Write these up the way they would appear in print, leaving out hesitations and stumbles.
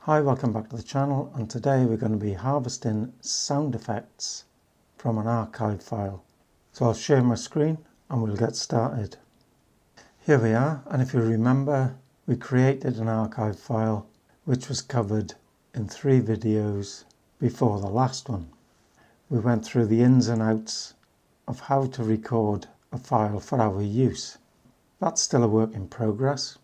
Hi, welcome back to the channel, and today we're going to be harvesting sound effects from an archive file. So I'll share my screen and we'll get started. Here we are, and if you remember, we created an archive file which was covered in 3 videos before the last one. We went through the ins and outs of how to record a file for our use. That's still a work in progress,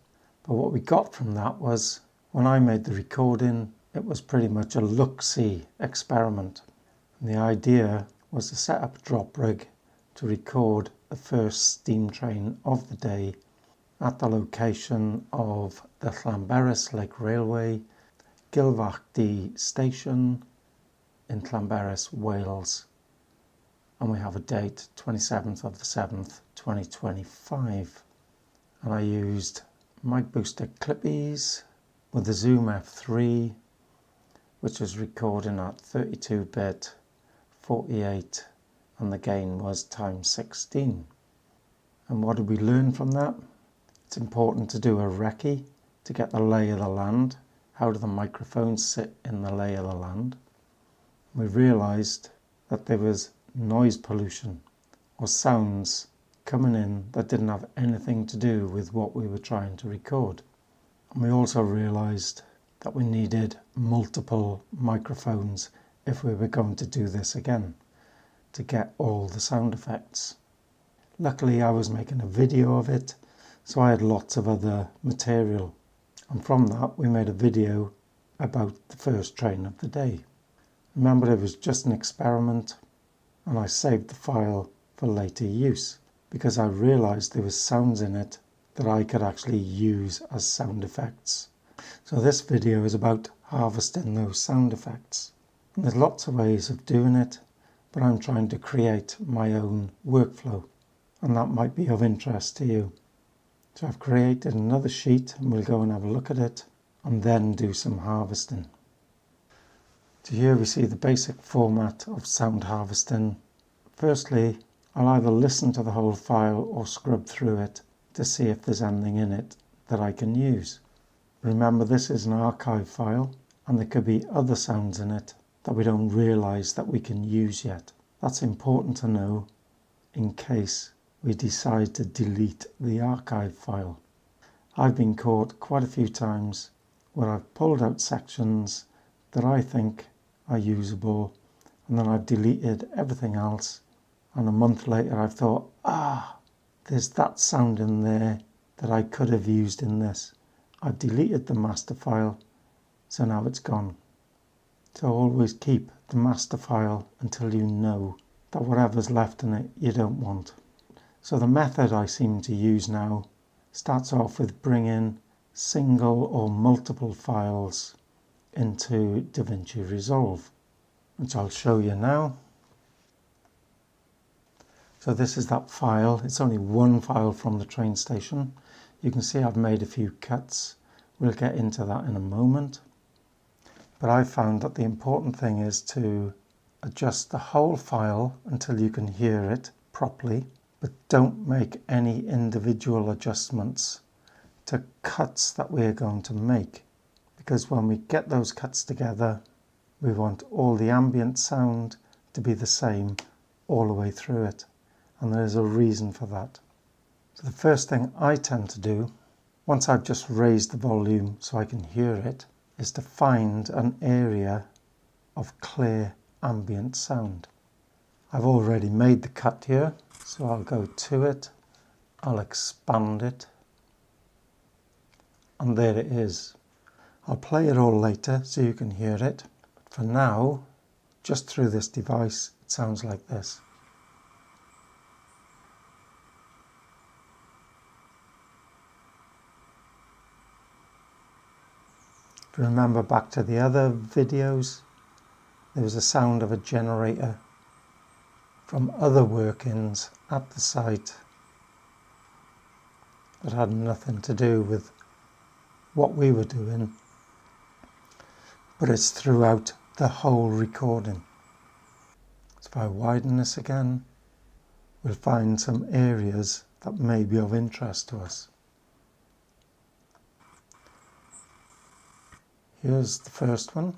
but what we got from that was, when I made the recording, it was pretty much a look-see experiment. And the idea was to set up a drop rig to record the first steam train of the day at the location of the Llanberis Lake Railway, Gilfachdy Station in Llanberis, Wales. And we have a date, 27th of the 7th, 2025. And I used mic booster clippies with the Zoom F3, which was recording at 32-bit, 48, and the gain was ×16. And what did we learn from that? It's important to do a recce to get the lay of the land. How do the microphones sit in the lay of the land? We realised that there was noise pollution, or sounds coming in that didn't have anything to do with what we were trying to record. And we also realised that we needed multiple microphones if we were going to do this again, to get all the sound effects. Luckily I was making a video of it, so I had lots of other material. And from that we made a video about the first train of the day. Remember, it was just an experiment, and I saved the file for later use because I realised there was sounds in it that I could actually use as sound effects. So this video is about harvesting those sound effects. And there's lots of ways of doing it, but I'm trying to create my own workflow, and that might be of interest to you. So I've created another sheet and we'll go and have a look at it and then do some harvesting. So here we see the basic format of sound harvesting. Firstly, I'll either listen to the whole file or scrub through it to see if there's anything in it that I can use. Remember, this is an archive file and there could be other sounds in it that we don't realise that we can use yet. That's important to know in case we decide to delete the archive file. I've been caught quite a few times where I've pulled out sections that I think are usable, and then I've deleted everything else, and a month later I've thought, there's that sound in there that I could have used in this. I've deleted the master file, so now it's gone. So always keep the master file until you know that whatever's left in it you don't want. So the method I seem to use now starts off with bringing single or multiple files into Davinci Resolve, which I'll show you now. So this is that file. It's only one file from the train station. You can see I've made a few cuts. We'll get into that in a moment. But I found that the important thing is to adjust the whole file until you can hear it properly, but don't make any individual adjustments to cuts that we're going to make. Because when we get those cuts together, we want all the ambient sound to be the same all the way through it. And there's a reason for that. So the first thing I tend to do, once I've just raised the volume so I can hear it, is to find an area of clear ambient sound. I've already made the cut here, so I'll go to it, I'll expand it, and there it is. I'll play it all later so you can hear it. But for now, just through this device, it sounds like this. If you remember back to the other videos, there was a sound of a generator from other workings at the site that had nothing to do with what we were doing, but it's throughout the whole recording. So if I widen this again, we'll find some areas that may be of interest to us. Here's the first one.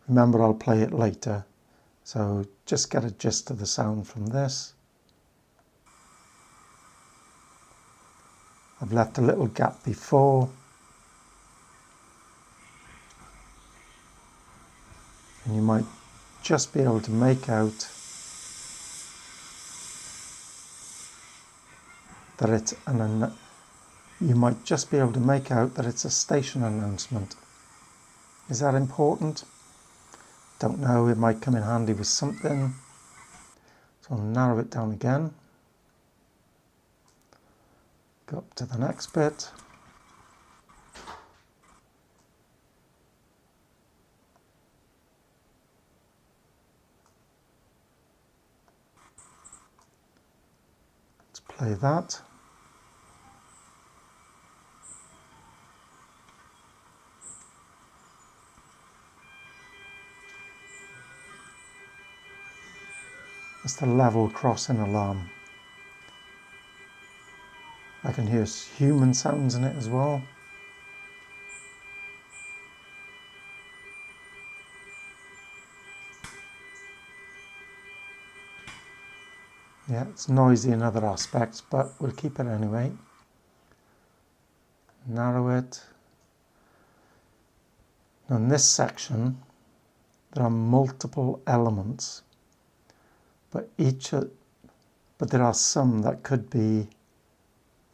Remember, I'll play it later, so just get a gist of the sound from this. I've left a little gap before, and you might just be able to make out that it's a station announcement. Is that important? Don't know, it might come in handy with something. So I'll narrow it down again. Go up to the next bit. Let's play that. It's the level crossing alarm. I can hear human sounds in it as well. Yeah, it's noisy in other aspects, but we'll keep it anyway. Narrow it. Now in this section, there are multiple elements, but there are some that could be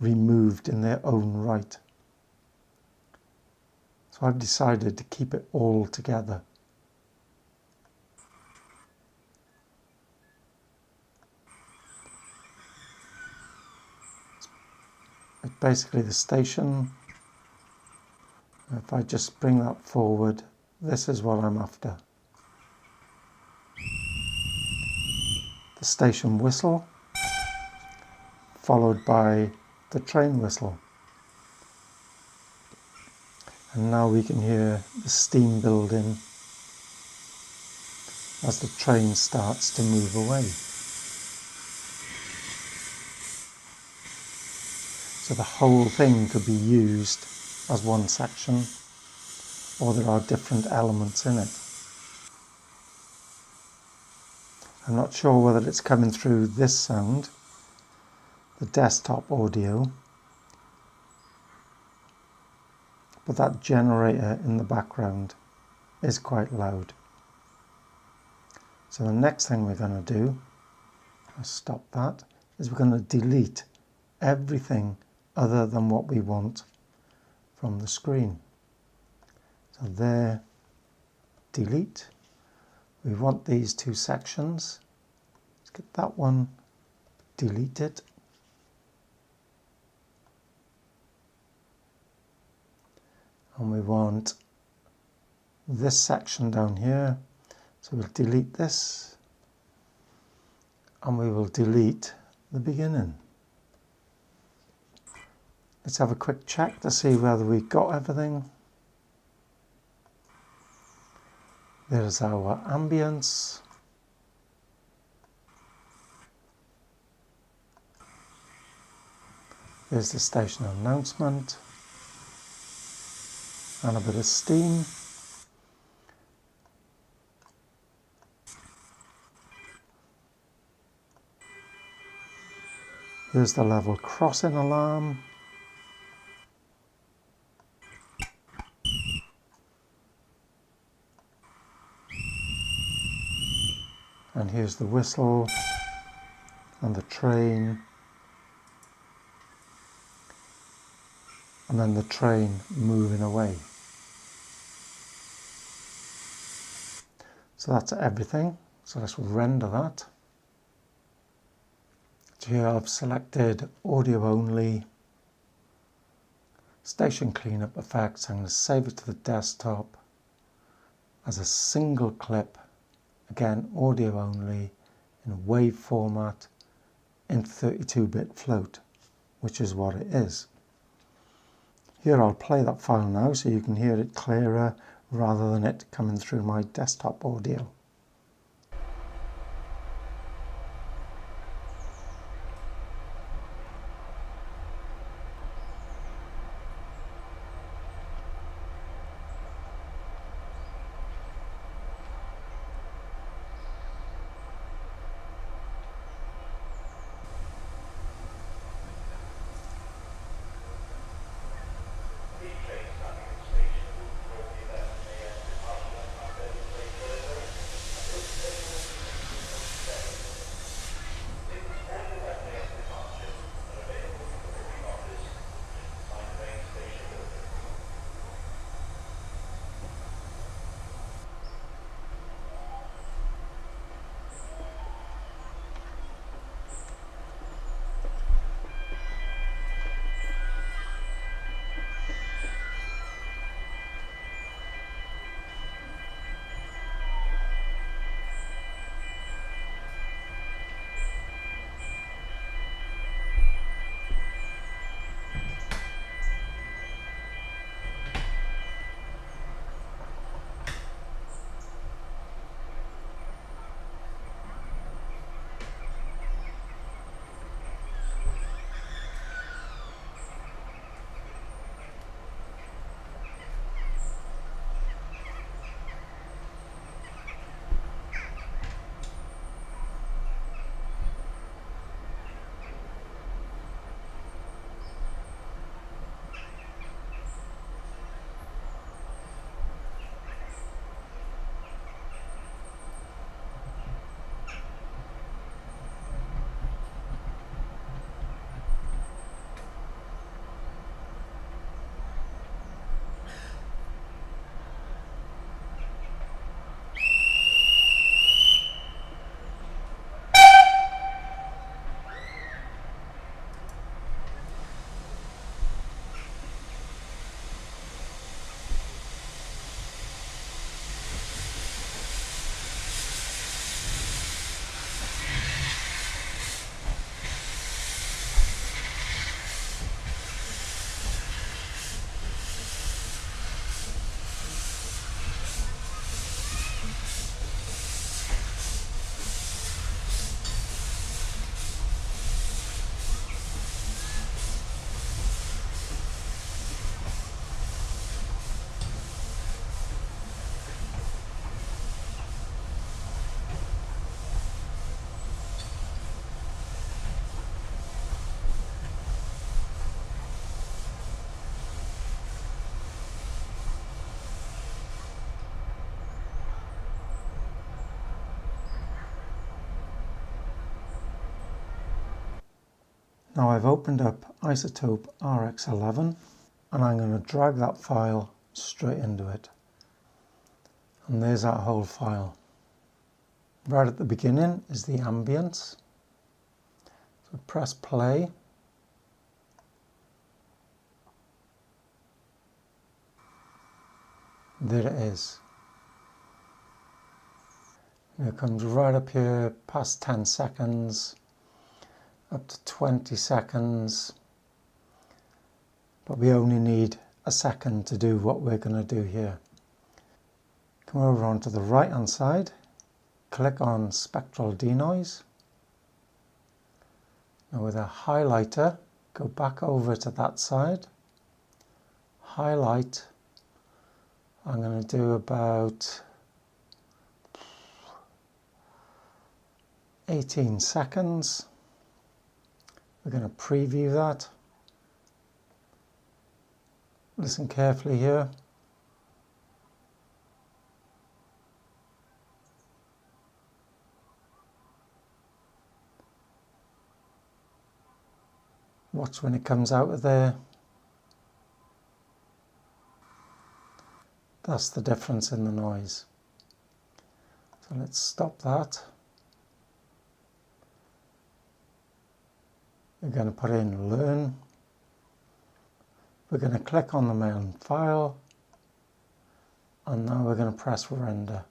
removed in their own right. So I've decided to keep it all together. It's basically the station. If I just bring that forward, this is what I'm after. The station whistle, followed by the train whistle. And now we can hear the steam building as the train starts to move away. So the whole thing could be used as one section, or there are different elements in it. I'm not sure whether it's coming through this sound, the desktop audio, but that generator in the background is quite loud. So the next thing we're going to do, I'll stop that, is we're going to delete everything other than what we want from the screen. So there, delete. We want these two sections. Let's get that one deleted. And we want this section down here. So we'll delete this. And we will delete the beginning. Let's have a quick check to see whether we've got everything. There's our ambience. There's the station announcement. And a bit of steam. Here's the level crossing alarm. And here's the whistle and the train. And then the train moving away. So that's everything. So let's render that. So here I've selected audio only, station cleanup effects. I'm going to save it to the desktop as a single clip. Again, audio only in wave format in 32-bit float, which is what it is. Here I'll play that file now so you can hear it clearer rather than it coming through my desktop audio. Now I've opened up Izotope RX11 and I'm going to drag that file straight into it. And there's that whole file. Right at the beginning is the ambience. So press play. There it is. And it comes right up here past 10 seconds, up to 20 seconds. But we only need a second to do what we're going to do here. Come over onto the right hand side, click on spectral denoise. Now with a highlighter, go back over to that side, highlight. I'm going to do about 18 seconds. We're going to preview that. Listen carefully here. Watch when it comes out of there. That's the difference in the noise. So let's stop that. We're going to put in learn. We're going to click on the main file. And now we're going to press render.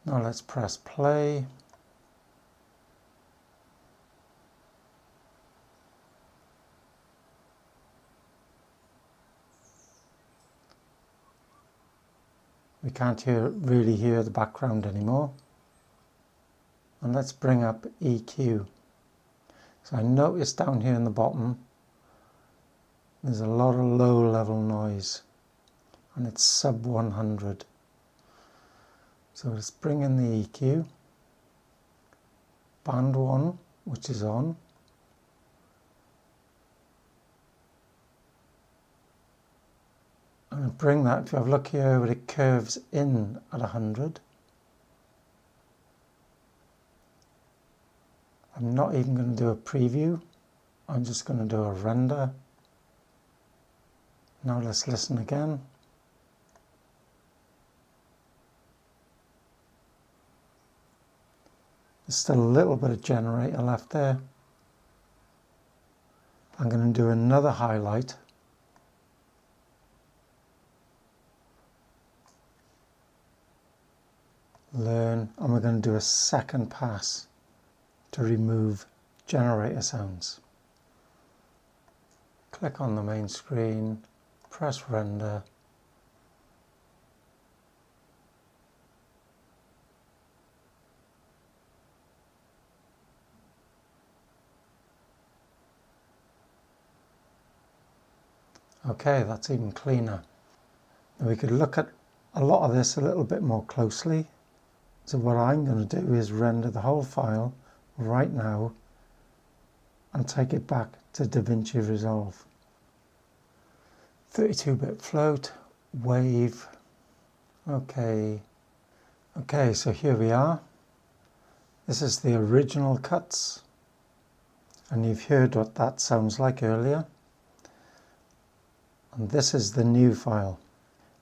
Now let's press play. We can't really hear the background anymore. And let's bring up EQ. So I notice down here in the bottom, there's a lot of low level noise and it's sub 100. So let's bring in the EQ, band 1, which is on. And bring that, if you have a look here, where it curves in at 100. I'm not even going to do a preview, I'm just going to do a render. Now let's listen again. There's still a little bit of generator left there. I'm going to do another highlight. Learn, and we're going to do a second pass to remove generator sounds. Click on the main screen, press render. Okay, that's even cleaner. Now we could look at a lot of this a little bit more closely. So what I'm going to do is render the whole file right now and take it back to Davinci Resolve. 32-bit float, wave. Okay, so here we are. This is the original cuts. And you've heard what that sounds like earlier. And this is the new file.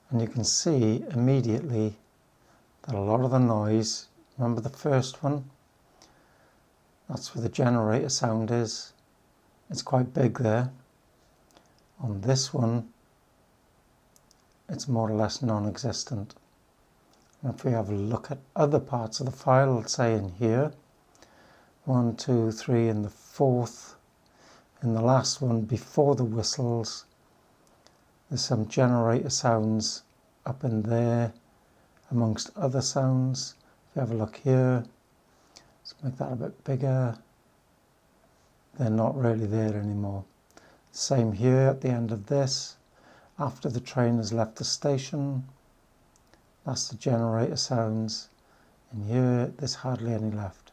And you can see immediately that a lot of the noise, remember the first one? That's where the generator sound is. It's quite big there. On this one, it's more or less non-existent. And if we have a look at other parts of the file, let's say in here, 1, 2, 3, in the fourth, in the last one before the whistles, there's some generator sounds up in there, amongst other sounds. If you have a look here, let's make that a bit bigger. They're not really there anymore. Same here at the end of this. After the train has left the station, that's the generator sounds. In here, there's hardly any left.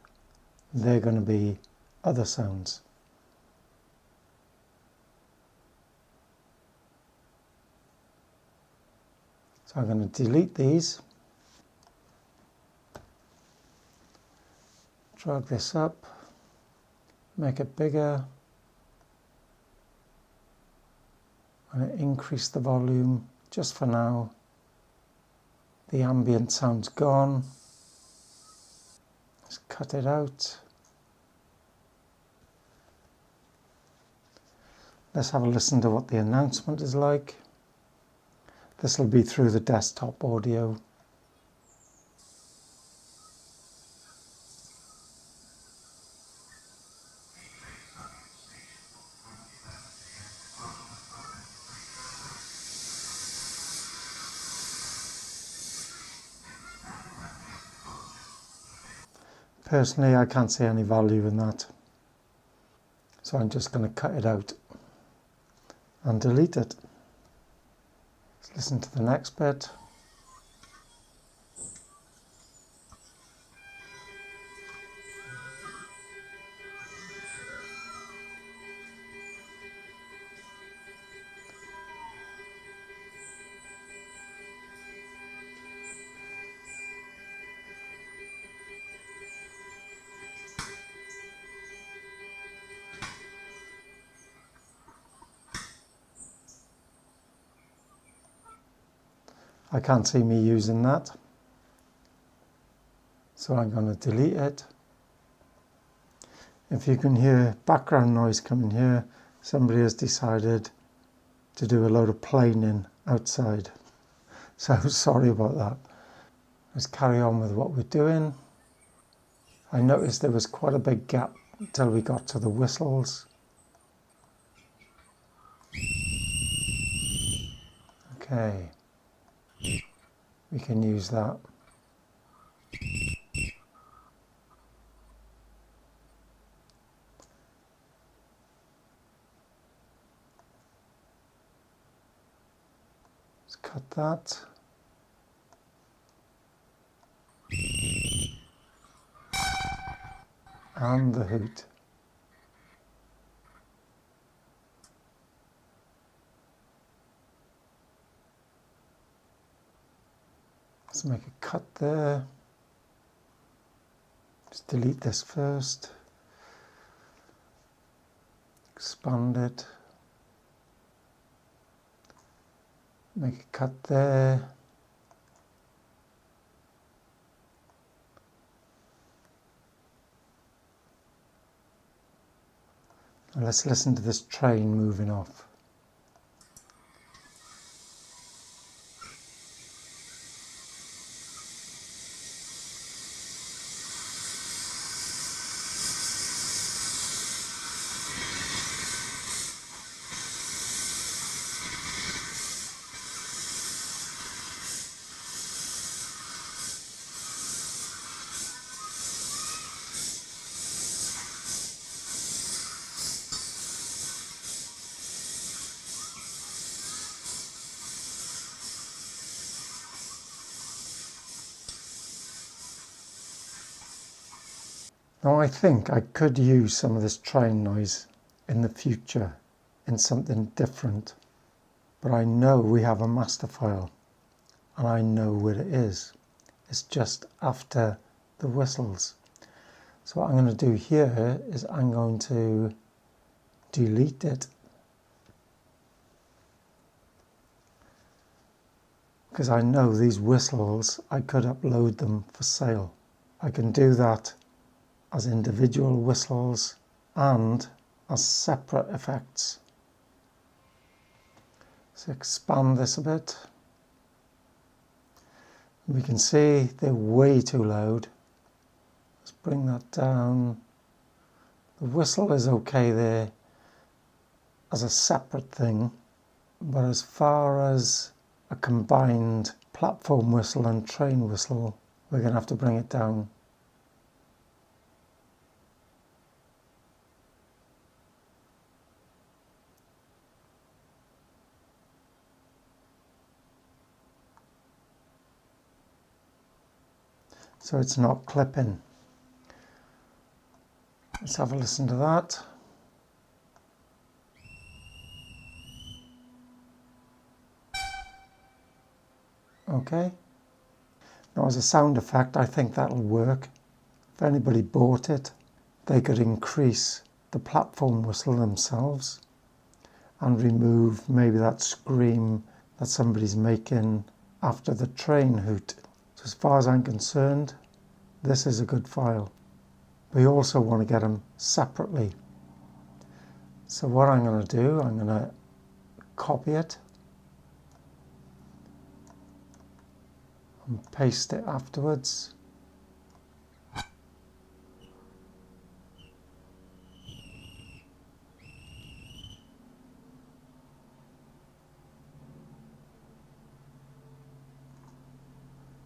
They're going to be other sounds. So I'm going to delete these, drag this up, make it bigger, and increase the volume just for now. The ambient sound's gone. Let's cut it out. Let's have a listen to what the announcement is like. This will be through the desktop audio. Personally, I can't see any value in that. So I'm just going to cut it out and delete it. Let's listen to the next bit. I can't see me using that, so I'm going to delete it. If you can hear background noise coming here, somebody has decided to do a load of planing outside. So sorry about that. Let's carry on with what we're doing. I noticed there was quite a big gap until we got to the whistles. Okay, we can use that. Let's cut that. And the hoot. Let's make a cut there. Just delete this first. Expand it. Make a cut there. And let's listen to this train moving off. Now I think I could use some of this train noise in the future in something different, but I know we have a master file and I know where it is. It's just after the whistles. So what I'm going to do here is I'm going to delete it, because I know these whistles, I could upload them for sale. I can do that as individual whistles and as separate effects. Let's expand this a bit. We can see they're way too loud. Let's bring that down. The whistle is okay there as a separate thing, but as far as a combined platform whistle and train whistle, we're going to have to bring it down. So it's not clipping. Let's have a listen to that. Okay. Now as a sound effect, I think that'll work. If anybody bought it, they could increase the platform whistle themselves and remove maybe that scream that somebody's making after the train hoot. So as far as I'm concerned, this is a good file. We also want to get them separately. So what I'm going to do, I'm going to copy it and paste it afterwards.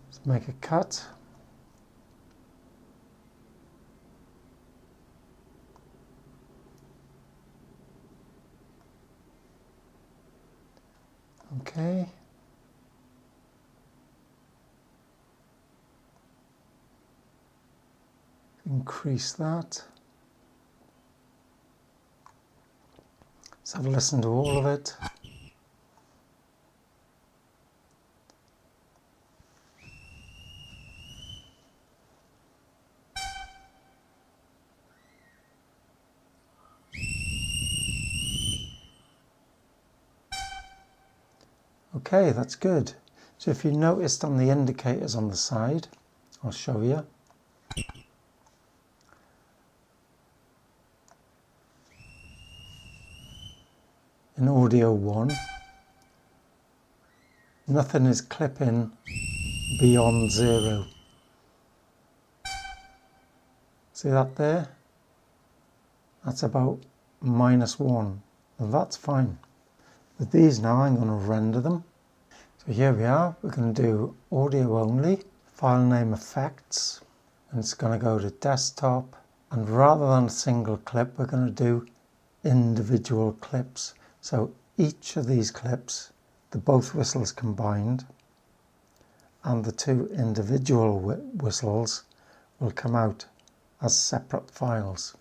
Let's make a cut. Okay. Increase that. Let's have a listen to all of it. Okay, that's good. So if you noticed on the indicators on the side, I'll show you. In audio 1, nothing is clipping beyond 0. See that there? That's about -1. And that's fine. With these now, I'm going to render them. So here we are. We're going to do audio only, file name effects, and it's going to go to desktop. And rather than a single clip, we're going to do individual clips. So each of these clips, the both whistles combined, and the two individual whistles will come out as separate files.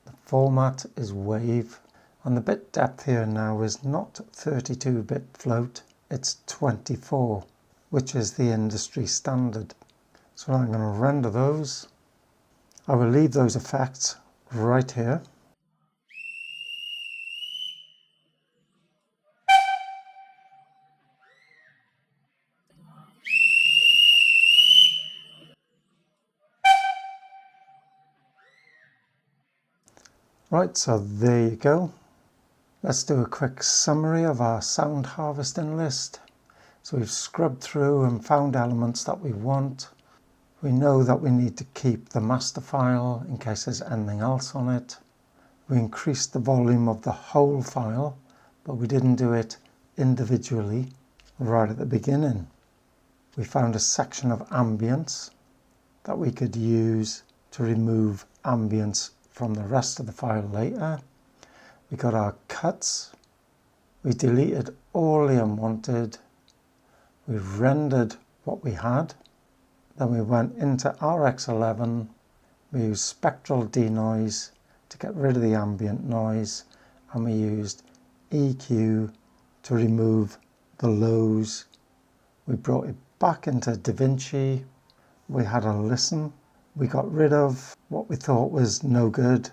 The format is WAV, and the bit depth here now is not 32-bit float, it's 24, which is the industry standard. So I'm going to render those. I will leave those effects right here. Right, so there you go. Let's do a quick summary of our sound harvesting list. So we've scrubbed through and found elements that we want. We know that we need to keep the master file in case there's anything else on it. We increased the volume of the whole file, but we didn't do it individually right at the beginning. We found a section of ambience that we could use to remove ambience from the rest of the file later. We got our cuts. We deleted all the unwanted. We rendered what we had. Then we went into RX11. We used spectral denoise to get rid of the ambient noise. And we used EQ to remove the lows. We brought it back into Davinci. We had a listen. We got rid of what we thought was no good.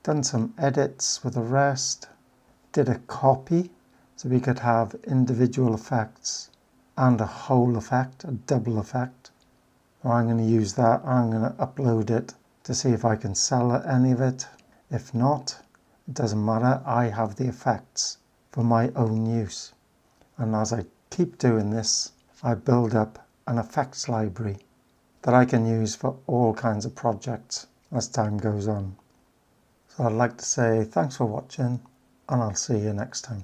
Done some edits with the rest. Did a copy so we could have individual effects and a whole effect, a double effect. Now I'm going to use that. I'm going to upload it to see if I can sell any of it. If not, it doesn't matter. I have the effects for my own use. And as I keep doing this, I build up an effects library that I can use for all kinds of projects as time goes on. So I'd like to say thanks for watching, and I'll see you next time.